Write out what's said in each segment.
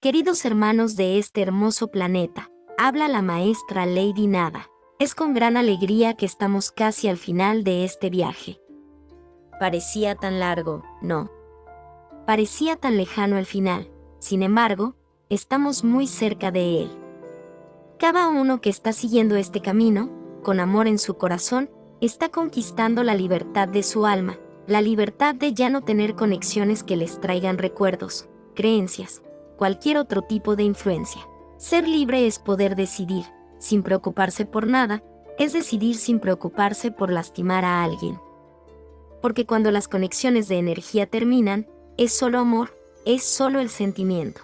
Queridos hermanos de este hermoso planeta, habla la maestra Lady Nada. Es con gran alegría que estamos casi al final de este viaje. Parecía tan largo, ¿no? Parecía tan lejano el final. Sin embargo, estamos muy cerca de él. Cada uno que está siguiendo este camino, con amor en su corazón, está conquistando la libertad de su alma, la libertad de ya no tener conexiones que les traigan recuerdos, creencias, cualquier otro tipo de influencia. Ser libre es poder decidir, sin preocuparse por nada, es decidir sin preocuparse por lastimar a alguien. Porque cuando las conexiones de energía terminan, es solo amor, es solo el sentimiento.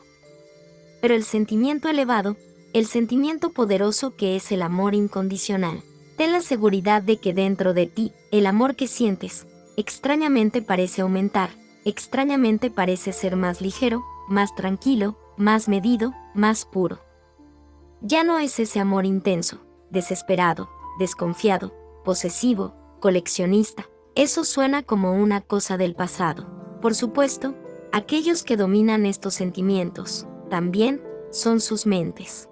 Pero el sentimiento elevado, el sentimiento poderoso que es el amor incondicional. Ten la seguridad de que dentro de ti, el amor que sientes, extrañamente parece aumentar, extrañamente parece ser más ligero, más tranquilo, más medido, más puro. Ya no es ese amor intenso, desesperado, desconfiado, posesivo, coleccionista. Eso suena como una cosa del pasado. Por supuesto, aquellos que dominan estos sentimientos, también, son sus mentes.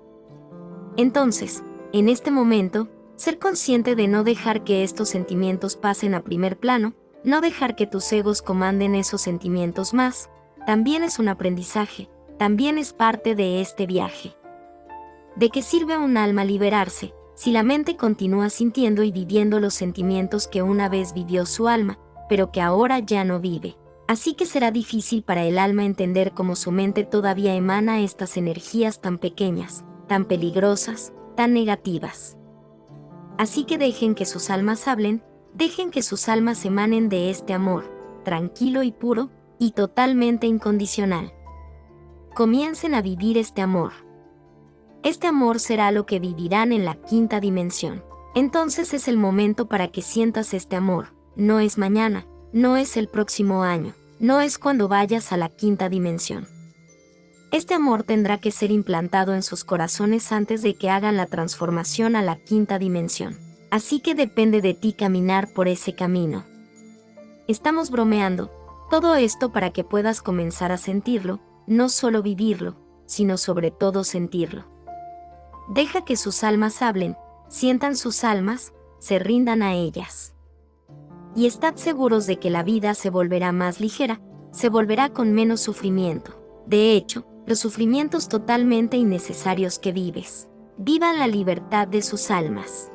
Entonces, en este momento, ser consciente de no dejar que estos sentimientos pasen a primer plano, no dejar que tus egos comanden esos sentimientos más, también es un aprendizaje, también es parte de este viaje. ¿De qué sirve a un alma liberarse, si la mente continúa sintiendo y viviendo los sentimientos que una vez vivió su alma, pero que ahora ya no vive? Así que será difícil para el alma entender cómo su mente todavía emana estas energías tan pequeñas, tan peligrosas, tan negativas. Así que dejen que sus almas hablen, dejen que sus almas emanen de este amor, tranquilo y puro, y totalmente incondicional. Comiencen a vivir este amor. Este amor será lo que vivirán en la quinta dimensión. Entonces es el momento para que sientas este amor. No es mañana, no es el próximo año, no es cuando vayas a la quinta dimensión. Este amor tendrá que ser implantado en sus corazones antes de que hagan la transformación a la quinta dimensión. Así que depende de ti caminar por ese camino. Estamos bromeando, todo esto para que puedas comenzar a sentirlo, no solo vivirlo, sino sobre todo sentirlo. Deja que sus almas hablen, sientan sus almas, se rindan a ellas. Y estad seguros de que la vida se volverá más ligera, se volverá con menos sufrimiento. De hecho, los sufrimientos totalmente innecesarios que vives. Vivan la libertad de sus almas.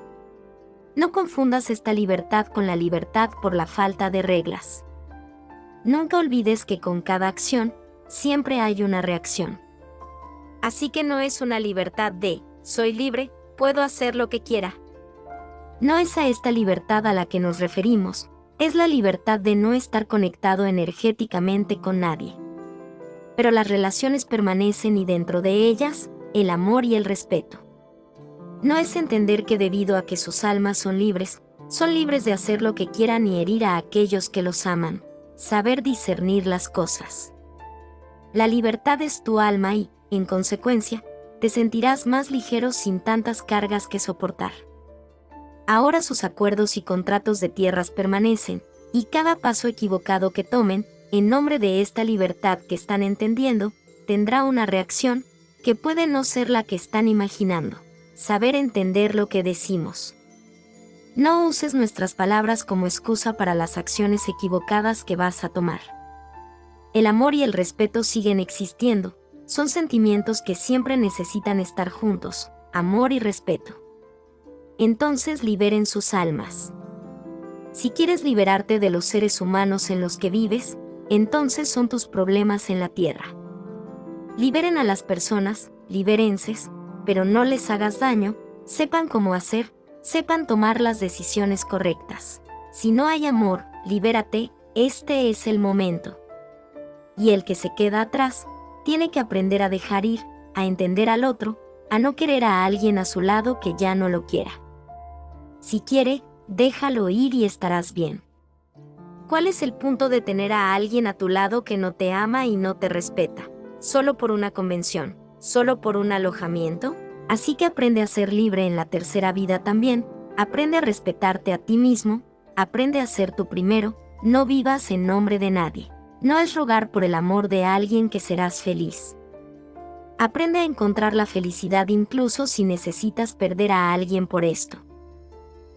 No confundas esta libertad con la libertad por la falta de reglas. Nunca olvides que con cada acción, siempre hay una reacción. Así que no es una libertad de, soy libre, puedo hacer lo que quiera. No es a esta libertad a la que nos referimos, es la libertad de no estar conectado energéticamente con nadie. Pero las relaciones permanecen y dentro de ellas, el amor y el respeto. No es entender que debido a que sus almas son libres de hacer lo que quieran y herir a aquellos que los aman. Saber discernir las cosas. La libertad es tu alma y, en consecuencia, te sentirás más ligero sin tantas cargas que soportar. Ahora sus acuerdos y contratos de tierras permanecen, y cada paso equivocado que tomen, en nombre de esta libertad que están entendiendo, tendrá una reacción, que puede no ser la que están imaginando. Saber entender lo que decimos. No uses nuestras palabras como excusa para las acciones equivocadas que vas a tomar. El amor y el respeto siguen existiendo, son sentimientos que siempre necesitan estar juntos, amor y respeto. Entonces liberen sus almas. Si quieres liberarte de los seres humanos en los que vives, entonces son tus problemas en la tierra. Liberen a las personas, libérenses, pero no les hagas daño, sepan cómo hacer, sepan tomar las decisiones correctas. Si no hay amor, libérate, este es el momento. Y el que se queda atrás, tiene que aprender a dejar ir, a entender al otro, a no querer a alguien a su lado que ya no lo quiera. Si quiere, déjalo ir y estarás bien. ¿Cuál es el punto de tener a alguien a tu lado que no te ama y no te respeta? ¿Solo por una convención? ¿Solo por un alojamiento? Así que aprende a ser libre en la tercera vida también, aprende a respetarte a ti mismo, aprende a ser tú primero, no vivas en nombre de nadie. No es rogar por el amor de alguien que serás feliz. Aprende a encontrar la felicidad incluso si necesitas perder a alguien por esto.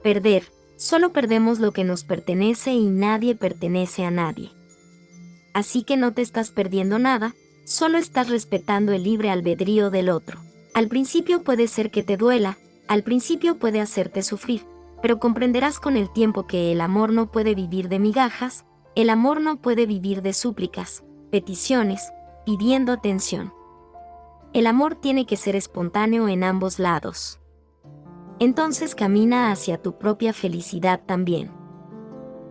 Perder, solo perdemos lo que nos pertenece y nadie pertenece a nadie. Así que no te estás perdiendo nada, solo estás respetando el libre albedrío del otro. Al principio puede ser que te duela, al principio puede hacerte sufrir, pero comprenderás con el tiempo que el amor no puede vivir de migajas, el amor no puede vivir de súplicas, peticiones, pidiendo atención. El amor tiene que ser espontáneo en ambos lados. Entonces camina hacia tu propia felicidad también.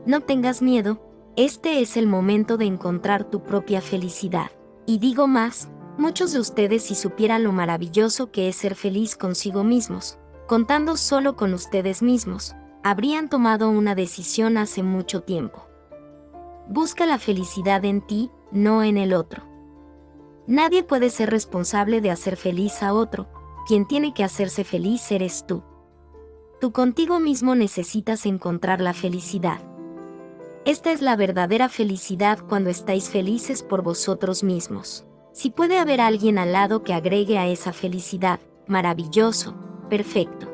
No tengas miedo, este es el momento de encontrar tu propia felicidad. Y digo más, muchos de ustedes si supieran lo maravilloso que es ser feliz consigo mismos, contando solo con ustedes mismos, habrían tomado una decisión hace mucho tiempo. Busca la felicidad en ti, no en el otro. Nadie puede ser responsable de hacer feliz a otro, quien tiene que hacerse feliz eres tú. Tú contigo mismo necesitas encontrar la felicidad. Esta es la verdadera felicidad cuando estáis felices por vosotros mismos. Si puede haber alguien al lado que agregue a esa felicidad, maravilloso, perfecto.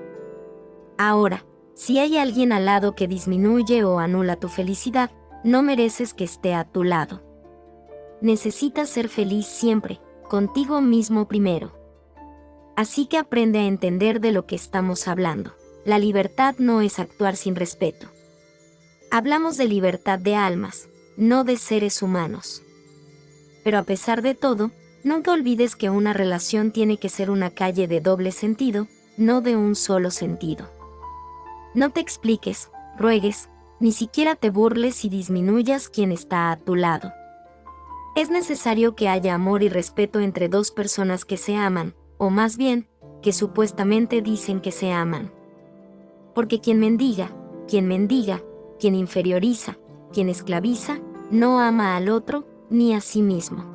Ahora, si hay alguien al lado que disminuye o anula tu felicidad, no mereces que esté a tu lado. Necesitas ser feliz siempre, contigo mismo primero. Así que aprende a entender de lo que estamos hablando. La libertad no es actuar sin respeto. Hablamos de libertad de almas, no de seres humanos. Pero a pesar de todo, nunca olvides que una relación tiene que ser una calle de doble sentido, no de un solo sentido. No te expliques, ruegues, ni siquiera te burles y disminuyas quien está a tu lado. Es necesario que haya amor y respeto entre dos personas que se aman, o más bien, que supuestamente dicen que se aman. Porque quien mendiga, quien inferioriza, quien esclaviza, no ama al otro, ni a sí mismo.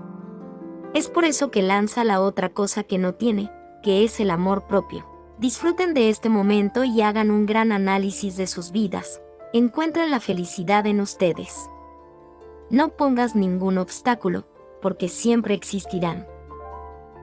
Es por eso que lanza la otra cosa que no tiene, que es el amor propio. Disfruten de este momento y hagan un gran análisis de sus vidas. Encuentren la felicidad en ustedes. No pongas ningún obstáculo, porque siempre existirán.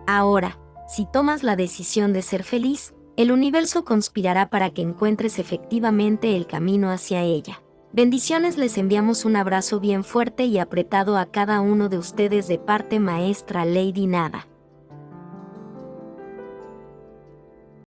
Ahora, si tomas la decisión de ser feliz, el universo conspirará para que encuentres efectivamente el camino hacia ella. Bendiciones, les enviamos un abrazo bien fuerte y apretado a cada uno de ustedes de parte maestra Lady Nada.